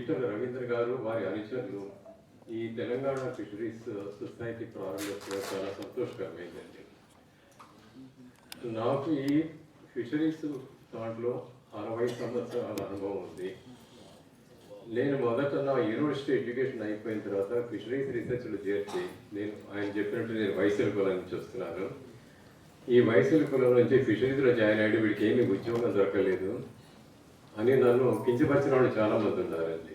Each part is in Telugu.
ఈటల రవీంద్ర గారు వారి అనుచరులు ఈ తెలంగాణ ఫిషరీస్ సొసైటీ ప్రారంభించడం చాలా సంతోషకరమైందండి. నాకు ఈ ఫిషరీస్ దాంట్లో 60 సంవత్సరాల అనుభవం ఉంది. నేను మొదట నా యూనివర్సిటీ ఎడ్యుకేషన్ అయిపోయిన తర్వాత ఫిషరీస్ రీసెర్చ్లో చేర్చి ఆయన చెప్పినట్టు నేను వైసల్ కులం నుంచి వస్తున్నాను. ఈ వైసల్ కులం నుంచి ఫిషరీస్లో జాయిన్ అయ్యి వీడికి ఏమీ ఉద్యోగం దొరకలేదు అని నన్ను కించపరిచిన వాళ్ళు చాలామంది ఉన్నారండి.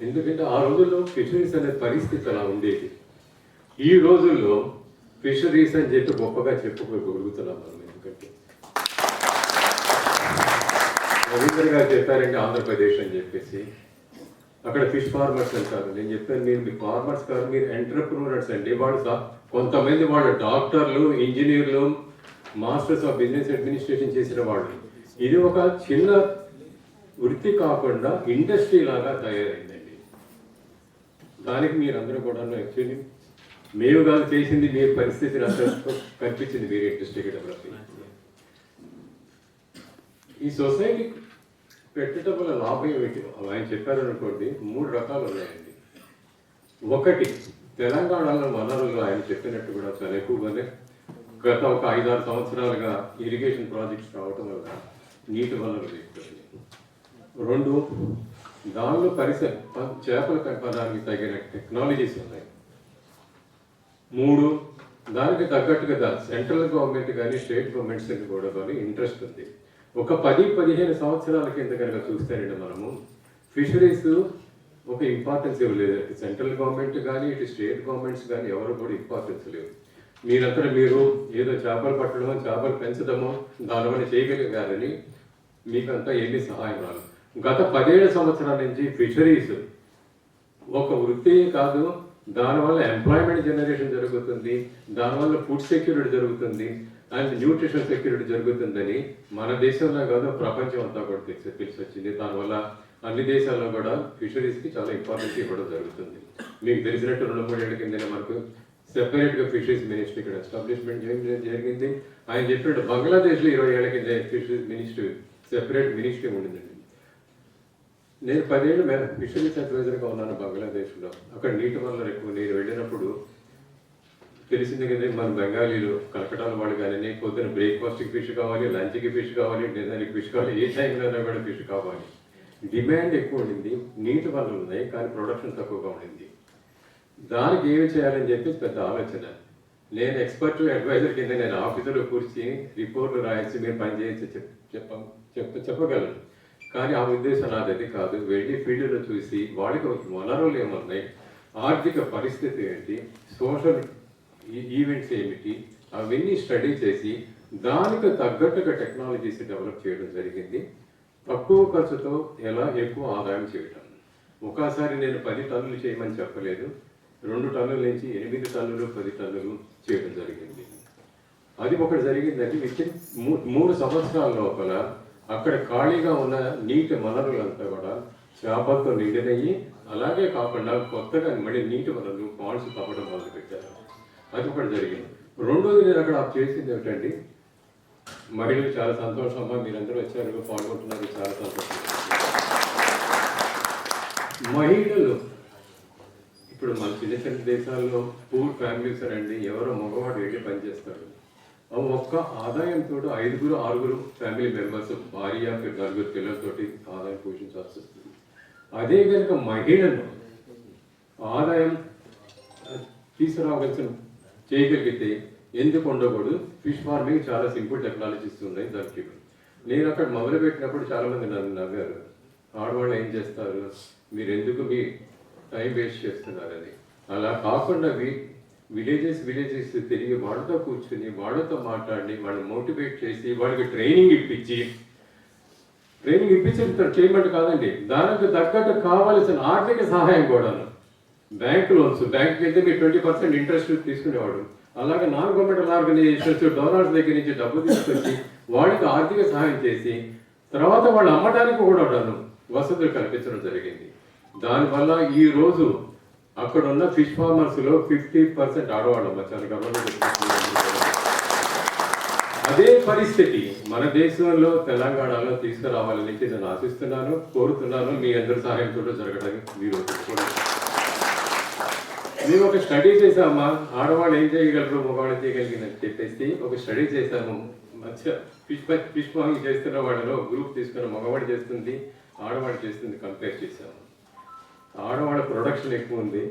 ఎందుకంటే ఆ రోజుల్లో ఫిషరీస్ అనే పరిస్థితి అలా ఉండేది. ఈ రోజుల్లో ఫిషరీస్ అని చెప్పి గొప్పగా చెప్పుకోగలుగుతున్నాం మనం. ఎందుకంటే రవీంద్ర గారు చెప్పారంటే ఆంధ్రప్రదేశ్ అని చెప్పేసి అక్కడ ఫిష్ ఫార్మర్స్ అంటారు. నేను చెప్పాను మీరు మీ ఫార్మర్స్ కాదు, మీరు ఎంటర్ప్రూనర్స్ అండి. వాళ్ళు కొంతమంది వాళ్ళు డాక్టర్లు, ఇంజనీర్లు, మాస్టర్స్ ఆఫ్ బిజినెస్ అడ్మినిస్ట్రేషన్ చేసిన వాళ్ళు. ఇది ఒక చిన్న వృత్తి కాకుండా ఇండస్ట్రీ లాగా తయారైందండి. దానికి మీరందరూ కూడా యాక్చువల్లీ మేము కాదు చేసింది, మీ పరిస్థితిని అసలు కల్పించింది మీరు ఇండస్ట్రీకి డెవలప్. ఈ సొసైటీ పెట్టడం వల్ల లాభం ఏమిటి ఆయన చెప్పారనుకోండి, 3 రకాలు ఉన్నాయండి. ఒకటి, తెలంగాణలో వనరులు ఆయన చెప్పినట్టు కూడా చాలా ఎక్కువగానే గత ఒక 5-6 సంవత్సరాలుగా ఇరిగేషన్ ప్రాజెక్ట్స్ రావటం వల్ల నీటి వనరులు ఎక్కువ. 2, దానిలో చేపలు పెంపడానికి తగిన టెక్నాలజీస్ ఉన్నాయి. 3, దానికి తగ్గట్టుగా సెంట్రల్ గవర్నమెంట్ కానీ స్టేట్ గవర్నమెంట్స్ కూడా కానీ ఇంట్రెస్ట్ ఉంది. ఒక 10-15 సంవత్సరాల కింద కనుక చూస్తేనండి మనము ఫిషరీస్ ఒక ఇంపార్టెన్స్ ఇవ్వలేదు. సెంట్రల్ గవర్నమెంట్ కానీ ఇటు స్టేట్ గవర్నమెంట్స్ కానీ ఎవరు కూడా ఇంపార్టెన్స్ లేవు. మీరంతా మీరు ఏదో చేపలు పట్టడమో చేపలు పెంచడమో దానివల్ల చేయగలిగారని మీకంతా ఏమీ సహాయం రాదు. గత 17 సంవత్సరాల నుంచి ఫిషరీస్ ఒక వృత్తి కాదు, దానివల్ల ఎంప్లాయ్మెంట్ జనరేషన్ జరుగుతుంది, దానివల్ల ఫుడ్ సెక్యూరిటీ జరుగుతుంది అండ్ న్యూట్రిషన్ సెక్యూరిటీ జరుగుతుందని మన దేశంలో కాదు ప్రపంచం అంతా కూడా తెలిసి వచ్చింది. దానివల్ల అన్ని దేశాల్లో కూడా ఫిషరీస్కి చాలా ఇంపార్టెన్స్ ఇవ్వడం జరుగుతుంది. మీకు తెలిసినట్టు 2-3 ఏళ్ల కింద మనకు సెపరేట్గా ఫిషరీస్ మినిస్ట్రీ ఇక్కడ ఎస్టాబ్లిష్మెంట్ జరిగింది. ఆయన చెప్పినట్టు బంగ్లాదేశ్లో 20 ఏళ్ల కింద ఫిషరీస్ మినిస్ట్రీ సెపరేట్ మినిస్ట్రీ ఉండిందండి. నేను 10 ఏళ్ళు ఫిషరీస్ అడ్వైజర్గా ఉన్నాను బంగ్లాదేశ్లో. అక్కడ నీటి వనరులు ఎక్కువ. నేను వెళ్ళినప్పుడు తెలిసింది కదా, మన బెంగాలీలు కలకటాల వాళ్ళు కానీ పొద్దున బ్రేక్ఫాస్ట్కి ఫిష్ కావాలి, లంచ్కి ఫిష్ కావాలి, డిన్నర్కి ఫిష్ కావాలి, ఏ టైంలో కూడా ఫిష్ కావాలి. డిమాండ్ ఎక్కువ ఉండింది, నీటి వనరులు ఉన్నాయి కానీ ప్రొడక్షన్ తక్కువగా ఉండింది. దానికి ఏమి చేయాలని చెప్పేసి పెద్ద ఆలోచన. నేను ఎక్స్పర్ట్ అడ్వైజర్ కింద నేను ఆఫీసులో కూర్చి రిపోర్ట్లు రాయించి మీరు పనిచేయచ్చు చెప్పగలను. కానీ ఆ ఉద్దేశం నాది కాదు. వెళ్ళి ఫీల్డ్లో చూసి వాళ్ళకి వనరులు ఏమున్నాయి, ఆర్థిక పరిస్థితి ఏంటి, సోషల్ ఈవెంట్స్ ఏమిటి, అవన్నీ స్టడీ చేసి దానికి తగ్గట్టుగా టెక్నాలజీస్ డెవలప్ చేయడం జరిగింది. తక్కువ ఖర్చుతో ఎలా ఎక్కువ ఆదాయం చేయటం. ఒకసారి నేను 10 టన్నులు చేయమని చెప్పలేదు, 2 టన్నుల నుంచి 8 టన్నులు 10 టన్నులు చేయడం జరిగింది. అది ఒకటి జరిగిందండి. వితిన్ 3 సంవత్సరాల లోపల అక్కడ ఖాళీగా ఉన్న నీటి వనరులంతా కూడా చేపలతో నిండినయ్యి. అలాగే కాకుండా కొత్తగా మళ్ళీ నీటి వనరులు పాండ్స్ తవ్వడం మొదలుపెట్టారు. అది ఒకటి జరిగింది. 2వది నేను అక్కడ చేసింది ఏమిటండి, మహిళలు చాలా సంతోషం అమ్మా, మీరందరూ వచ్చారు పాల్గొంటున్నారు, చాలా సంతోషం. మహిళలు ఇప్పుడు మన చిన్న దేశాల్లో పూర్ ఫ్యామిలీస్ అండి, ఎవరో మగవాడు వెళ్ళి పనిచేస్తారు. ఒక్క ఆదాయంతో 5-6 ఫ్యామిలీ మెంబర్స్, భార్య 4 పిల్లలతోటి ఆదాయం పోషించాల్సి వస్తుంది. అదే కనుక మహిళలు ఆదాయం తీసుకురావాల్సిన చేయగలిగితే ఎందుకు ఉండకూడదు. ఫిష్ ఫార్మింగ్ చాలా సింపుల్ టెక్నాలజీస్ ఉన్నాయి దానికి. నేను అక్కడ మొదలుపెట్టినప్పుడు చాలామంది నన్ను నవ్వారు, ఆడవాళ్ళు ఏం చేస్తారు, మీరు ఎందుకు మీ టైం వేస్ట్ చేస్తున్నారని. అలా కాకుండా విలేజెస్ తిరిగి వాళ్ళతో కూర్చుని వాళ్ళతో మాట్లాడి వాళ్ళని మోటివేట్ చేసి వాళ్ళకి ట్రైనింగ్ ఇప్పించి చేయమంటే కాదండి, దానికి తగ్గట్టు కావాల్సిన ఆర్థిక సహాయం కూడాను. బ్యాంక్ లోన్స్, బ్యాంక్కి వెళ్తే మీరు 20% ఇంట్రెస్ట్ తీసుకునేవాడు. అలాగే నాన్ గవర్నమెంటల్ ఆర్గనైజేషన్స్ డోనర్స్ దగ్గర నుంచి డబ్బు తీసుకొచ్చి వాళ్ళకి ఆర్థిక సహాయం చేసి తర్వాత వాళ్ళు అమ్మడానికి కూడా వసతులు కల్పించడం జరిగింది. దానివల్ల ఈ రోజు అక్కడ ఉన్న ఫిష్ ఫార్మర్స్లో 50% ఆడవాళ్ళు అమ్మ. చాలా గవర్నమెంట్ అదే పరిస్థితి మన దేశంలో తెలంగాణలో తీసుకురావాలని నేను ఆశిస్తున్నాను, కోరుతున్నాను. మీ అందరి సహాయంతో జరగడానికి మీరు మేము ఒక స్టడీ చేసామా, ఆడవాళ్ళు ఏం చేయగలరు మగవాళ్ళు చేయగలిగిందని చెప్పేసి ఒక స్టడీ చేసాము. మంచిగా ఫిష్ ఫార్మింగ్ చేస్తున్న వాళ్ళలో గ్రూప్ తీసుకున్న మగవాడు చేస్తుంది, ఆడవాడు చేస్తుంది కంపేర్ చేసాము. ఆడవాళ్ళ ప్రొడక్షన్ ఎక్కువ ఉంది,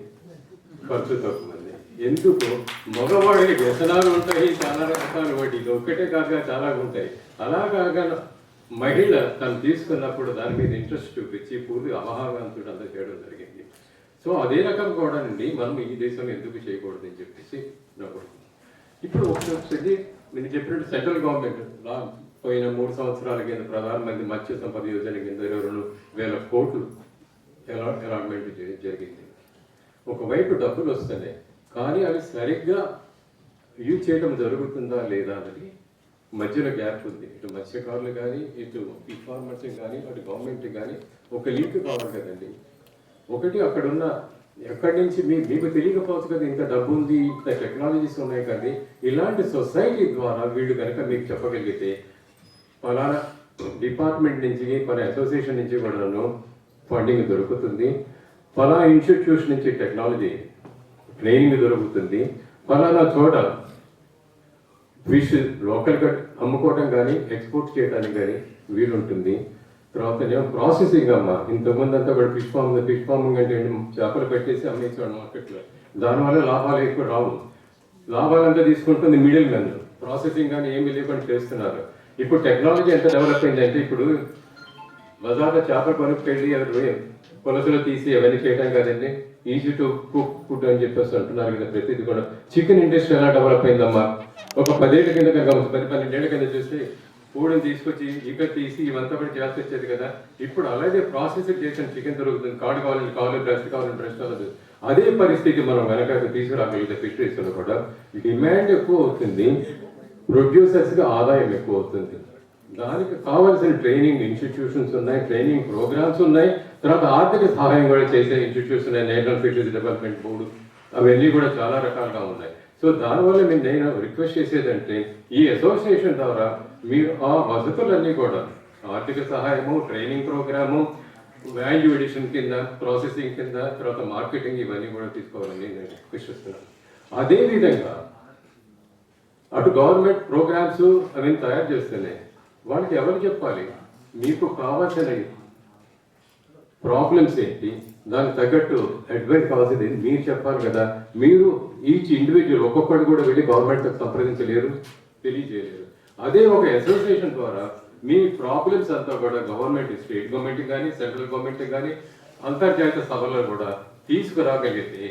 ఖర్చు తక్కువ ఉంది. ఎందుకు? మగవాడికి వ్యసనాలు ఉంటాయి, చాలా రకాలు వాటి ఇది ఒక్కటే కాక చాలా ఉంటాయి. అలా కాక మహిళ తను తీసుకున్నప్పుడు దాని మీద ఇంట్రెస్ట్ చూపించి పూర్తి అవగాహనతో అంతా చేయడం జరిగింది. సో అదే రకం కూడా అండి మనం ఈ దేశంలో ఎందుకు చేయకూడదు అని చెప్పేసి ఇప్పుడు ఒకసారి మీరు చెప్పినట్టు సెంట్రల్ గవర్నమెంట్ పోయిన 3 సంవత్సరాల కింద ప్రధానమంత్రి మత్స్య సంపద యోజన కింద 22,000 కోట్లు అలాట్మెంట్ జరిగింది. ఒకవైపు డబ్బులు వస్తున్నాయి, కానీ అవి సరిగ్గా యూజ్ చేయడం జరుగుతుందా లేదా అన్నది మధ్యలో గ్యాప్ ఉంది. ఇటు మత్స్యకారులు కానీ, ఇటు ఫిష్ ఫార్మర్స్ కానీ, అటు గవర్నమెంట్ కానీ ఒక లింక్ కావాలి కదండి. ఒకటి అక్కడున్న ఎక్కడి నుంచి మీకు తెలియకపోవచ్చు కదా, ఇంత డబ్బు ఉంది, ఇంత టెక్నాలజీస్ ఉన్నాయి. కానీ ఇలాంటి సొసైటీ ద్వారా వీళ్ళు కనుక మీకు చెప్పగలిగితే ఫలానా డిపార్ట్మెంట్ నుంచి, మన అసోసియేషన్ నుంచి కూడా ఫండింగ్ దొరుకుతుంది, ఫలానా ఇన్స్టిట్యూషన్ నుంచి టెక్నాలజీ ట్రైనింగ్ దొరుకుతుంది, ఫలానా చోట ఫిష్ లోకల్గా అమ్ముకోవడం కానీ ఎక్స్పోర్ట్ చేయడానికి కానీ వీలుంటుంది. తర్వాత ప్రాసెసింగ్ అమ్మ, ఇంతకుముందు అంతా కూడా ఫిష్ ఫార్మింగ్ అంటే చేపలు పెట్టేసి అమ్మేసేవాడు మార్కెట్లో. దానివల్ల లాభాలు ఎక్కువ రావు. లాభాలంతా తీసుకుంటుంది మిడిల్ మెన్. ప్రాసెసింగ్ కానీ ఏమీ లేకుండా చేస్తున్నారు. ఇప్పుడు టెక్నాలజీ ఎంత డెవలప్ అయిందంటే ఇప్పుడు బజార్లో చేపలు కొనుక్కెళ్ళి కొలసలు తీసి అవన్నీ చేయడం కదండి, ఈజీ టు కుక్ ఫుడ్ అని చెప్పేసి అంటున్నారు కదా. ప్రతిదీ కూడా చికెన్ ఇండస్ట్రీ ఎలా డెవలప్ అయిందమ్మా, ఒక 10 ఏళ్ళ కింద 10-12 ఏళ్ళ కింద చూస్తే పూడని తీసుకొచ్చి ఇక్కడ తీసి ఇవంతా కూడా చేసి వచ్చేది కదా. ఇప్పుడు అలాగే ప్రాసెస్ చేసిన చికెన్ దొరుకుతుంది. కాడు కావాలని కావాలి, బ్రెస్ట్ కావాలని బ్రెస్ట్ కావాలి. అదే పరిస్థితి మనం వెనక తీసుకురాగలిగితే ఫిషరీస్లో కూడా డిమాండ్ ఎక్కువ అవుతుంది, ప్రొడ్యూసర్స్కి ఆదాయం ఎక్కువ అవుతుంది. దానికి కావాల్సిన ట్రైనింగ్ ఇన్స్టిట్యూషన్స్ ఉన్నాయి, ట్రైనింగ్ ప్రోగ్రామ్స్ ఉన్నాయి, తర్వాత ఆర్థిక సహాయం కూడా చేసే ఇన్స్టిట్యూట్స్ ఉన్నాయి, నేషనల్ ఫిషరీస్ డెవలప్మెంట్ బోర్డు, అవన్నీ కూడా చాలా రకాలుగా ఉన్నాయి. సో దానివల్ల నేను రిక్వెస్ట్ చేసేదంటే ఈ అసోసియేషన్ ద్వారా మీరు ఆ వసతులన్నీ కూడా ఆర్థిక సహాయము, ట్రైనింగ్ ప్రోగ్రాము, వాల్యూ ఎడిషన్ కింద, ప్రాసెసింగ్ కింద, తర్వాత మార్కెటింగ్ ఇవన్నీ కూడా తీసుకోవాలని నేను రిక్వెస్ట్ చేస్తున్నాను. అదేవిధంగా అటు గవర్నమెంట్ ప్రోగ్రామ్స్ అవన్నీ తయారు చేస్తున్నాయి, వాళ్ళకి ఎవరు చెప్పాలి మీకు కావాల్సిన ప్రాబ్లమ్స్ ఏంటి, దానికి తగ్గట్టు అడ్వైస్ కావాల్సింది మీరు చెప్పాలి కదా. మీరు ఈచ్ ఇండివిజువల్ ఒక్కొక్కటి కూడా వెళ్ళి గవర్నమెంట్తో సంప్రదించలేరు, తెలియజేయలేరు. అదే ఒక అసోసియేషన్ ద్వారా మీ ప్రాబ్లమ్స్ అంతా కూడా గవర్నమెంట్, స్టేట్ గవర్నమెంట్ కానీ, సెంట్రల్ గవర్నమెంట్ కానీ, అంతర్జాతీయ సభలో కూడా తీసుకురాగలిగితే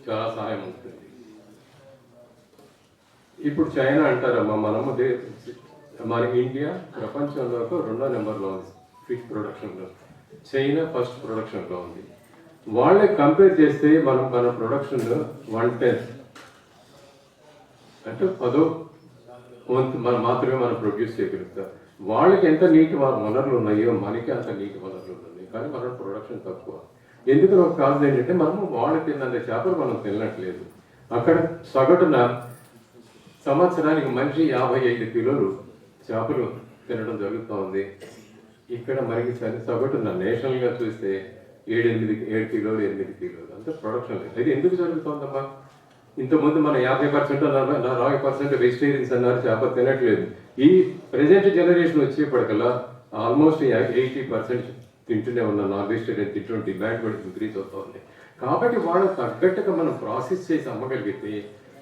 చాలా సహాయం ఉంటుంది. ఇప్పుడు చైనా అంటారమ్మా, మన ఇండియా ప్రపంచంలో 2వ నెంబర్లో ఉంది ఫిష్ ప్రొడక్షన్లో. చైనా ఫస్ట్ ప్రొడక్షన్లో ఉంది. వాళ్ళే కంపేర్ చేస్తే మన ప్రొడక్షన్లో 1/10 అంటే 10వ వంతు మాత్రమే మనం ప్రొడ్యూస్ చేయగలుగుతాం. వాళ్ళకి ఎంత నీటి వనరులు ఉన్నాయో మనకి అంత నీటి వనరులు ఉన్నాయి, కానీ మన ప్రొడక్షన్ తక్కువ. ఎందుకు ఒక కారణం ఏంటంటే మనము వాళ్ళు తిన్నంత చేపలు మనం తినట్లేదు. అక్కడ సగటున సంవత్సరానికి మనిషి 55 కిలోలు చేపలు తినడం జరుగుతూ ఉంది. ఇక్కడ మనకి సగటున నేషనల్గా చూస్తే 7 కిలోలు 8 కిలోలు అంత ప్రొడక్షన్ లేదు. ఇది ఎందుకు జరుగుతుందమ్మా? ఇంతకుముందు మన 50% 40% వెజిటేరియన్స్ అన్నారు, చేప తినట్లేదు. ఈ ప్రెజెంట్ జనరేషన్ వచ్చేప్పటికల్లా ఆల్మోస్ట్ 80% తింటూనే ఉన్న నాన్ వెజిటేరియన్ తింటున్న డిమాండ్ కూడా ఇంక్రీజ్ అవుతూ ఉంది. కాబట్టి వాళ్ళకి తగ్గట్టుగా మనం ప్రాసెస్ చేసి అమ్మగలిగితే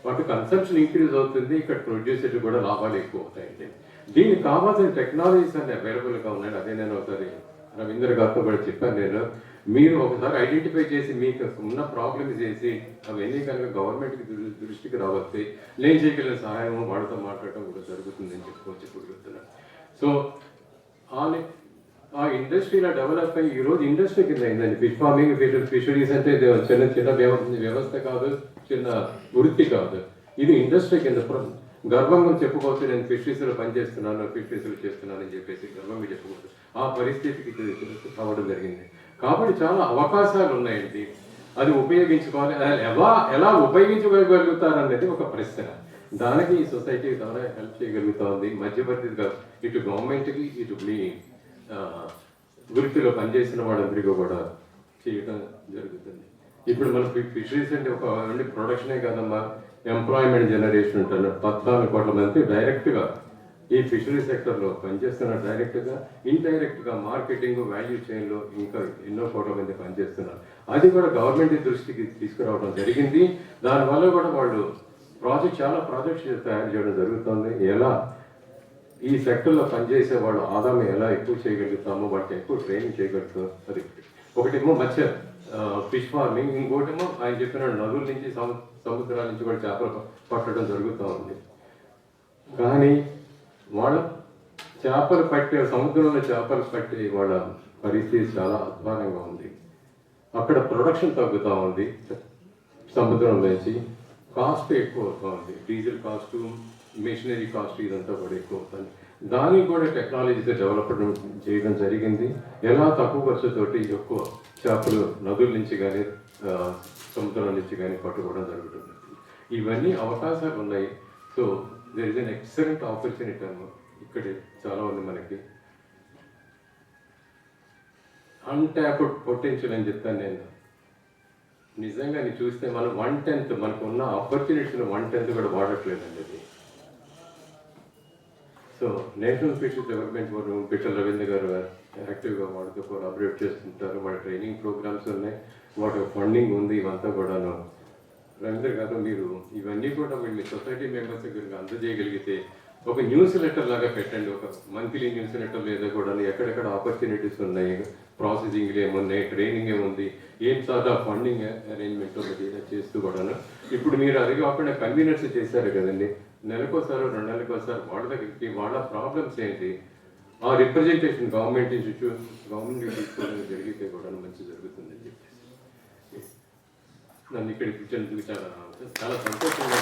వాటి కన్సంప్షన్ ఇంక్రీజ్ అవుతుంది, ఇక్కడ ప్రొడ్యూసర్ కూడా లాభాలు ఎక్కువ అవుతాయండి. దీనికి కావాల్సిన టెక్నాలజీస్ అన్ని అవైలబుల్గా ఉన్నాయి. అదే నేను ఒకసారి రవీంద్ర గారితో కూడా చెప్పాను. నేను మీరు ఒకసారి ఐడెంటిఫై చేసి మీకు ఉన్న ప్రాబ్లమ్స్ చేసి అవన్నీ కనుక గవర్నమెంట్కి దృష్టికి రావస్తే నేను చేయగలిగిన సహాయం వాళ్ళతో మాట్లాడటం కూడా జరుగుతుందని చెప్పుకోవచ్చు. సో ఆ ఇండస్ట్రీలో డెవలప్ అయ్యి ఈరోజు ఇండస్ట్రీ కింద అయిందండి. ఫిష్ ఫార్మింగ్, ఫిషరీస్ అంటే చిన్న వ్యవస్థ కాదు, చిన్న వృత్తి కాదు, ఇది ఇండస్ట్రీ కింద గర్వంగా చెప్పుకోవచ్చు. నేను ఫిషరీస్లో పనిచేస్తున్నాను, ఫిషరీస్లో చేస్తున్నాను అని చెప్పేసి గర్వంగా చెప్పుకోవచ్చు. ఆ పరిస్థితికి కావడం జరిగింది. కాబట్టి చాలా అవకాశాలు ఉన్నాయండి, అది ఉపయోగించుకోవాలి. ఎలా ఉపయోగించగలుగుతారు అనేది ఒక ప్రశ్న. దానికి ఈ సొసైటీ ద్వారా హెల్ప్ చేయగలుగుతోంది. మధ్యవర్తిగా ఇటు గవర్నమెంట్కి ఇటు మీ వృత్తిలో పనిచేసిన వాళ్ళందరికీ కూడా చేయడం జరుగుతుంది. ఇప్పుడు మన ఫిషరీస్ అంటే ఒక ప్రొడక్షనే కాదమ్మా, ఎంప్లాయ్మెంట్ జనరేషన్ ఉంటారు. 14 కోట్ల మంది డైరెక్ట్గా ఈ ఫిషరీ సెక్టర్లో పనిచేస్తున్నారు. డైరెక్ట్గా ఇండైరెక్ట్గా మార్కెటింగ్ వాల్యూ చైన్లో ఇంకా ఎన్నో కోట్ల మంది పనిచేస్తున్నారు. అది కూడా గవర్నమెంట్ దృష్టికి తీసుకురావడం జరిగింది. దానివల్ల కూడా వాళ్ళు చాలా ప్రాజెక్ట్స్ తయారు చేయడం జరుగుతుంది. ఎలా ఈ సెక్టర్లో పనిచేసే వాళ్ళు ఆదాయం ఎలా ఎక్కువ చేయగలుగుతామో, వాటికి ఎక్కువ ట్రైనింగ్ చేయగలుగుతాం. అది ఒకటేమో మత్స్య ఫిష్ ఫార్మింగ్, ఇంకోటేమో ఆయన చెప్పిన నదుల నుంచి సముద్రాల నుంచి కూడా చేపలు పట్టడం జరుగుతూ ఉంది. కానీ వాళ్ళ చేపలు పట్టే సముద్రంలో చేపలు పట్టే వాళ్ళ పరిస్థితి చాలా అధ్వానంగా ఉంది. అక్కడ ప్రొడక్షన్ తగ్గుతూ ఉంది. సముద్రం నుంచి కాస్ట్ ఎక్కువ అవుతుంది. డీజిల్ కాస్టు, మెషినరీ కాస్ట్ ఇదంతా కూడా ఎక్కువ అవుతుంది. దానికి కూడా టెక్నాలజీతో డెవలప్మెంట్ చేయడం జరిగింది. ఎలా తక్కువ ఖర్చుతోటి ఎక్కువ చేపలు నదుల నుంచి కానీ సముద్రం నుంచి కానీ పట్టుకోవడం జరుగుతుంది. ఇవన్నీ అవకాశాలు ఉన్నాయి. So there is an excellent opportunity అమ్మ. ఇక్కడ చాలా ఉంది మనకి అన్ట్యాప్డ్ పొటెన్షియల్ అని చెప్తాను నేను. నిజంగా నీ చూస్తే మనం 1/10 మనకు ఉన్న ఆపర్చునిటీస్లో 1/10 కూడా వాడట్లేదండి అది. So national fisheries development board Pittala Ravindra garu యాక్టివ్గా వాళ్ళతో కోలాబరేట్ చేస్తుంటారు. వాళ్ళ ట్రైనింగ్ ప్రోగ్రామ్స్ ఉన్నాయి, వాటి ఫండింగ్ ఉంది. ఇవంతా కూడాను రవీంద్ర గారు మీరు ఇవన్నీ కూడా వీళ్ళని సొసైటీ మెంబర్స్ దగ్గరికి అందజేయగలిగితే ఒక న్యూస్ లెటర్ లాగా పెట్టండి. ఒక మంత్లీ న్యూస్ లెటర్ లేదా కూడా ఎక్కడెక్కడ ఆపర్చునిటీస్ ఉన్నాయి, ప్రాసెసింగ్ ఏమున్నాయి, ట్రైనింగ్ ఏముంది, ఏం సార్ ఫండింగ్ అరేంజ్మెంట్ ఒకటి చేస్తూ కూడాను. ఇప్పుడు మీరు అది కాకుండా కన్వీనర్స్ చేశారు కదండి, నెలకోసారి 2 నెలలకోసారి వాళ్ళ దగ్గరికి వాళ్ళ ప్రాబ్లమ్స్ ఏంటి ఆ రిప్రజెంటేషన్ గవర్నమెంట్ తీసుకోవడం జరిగితే కూడా మంచి జరుగుతుందని చెప్పేసి నన్ను ఇక్కడికి చాలా సంతోషంగా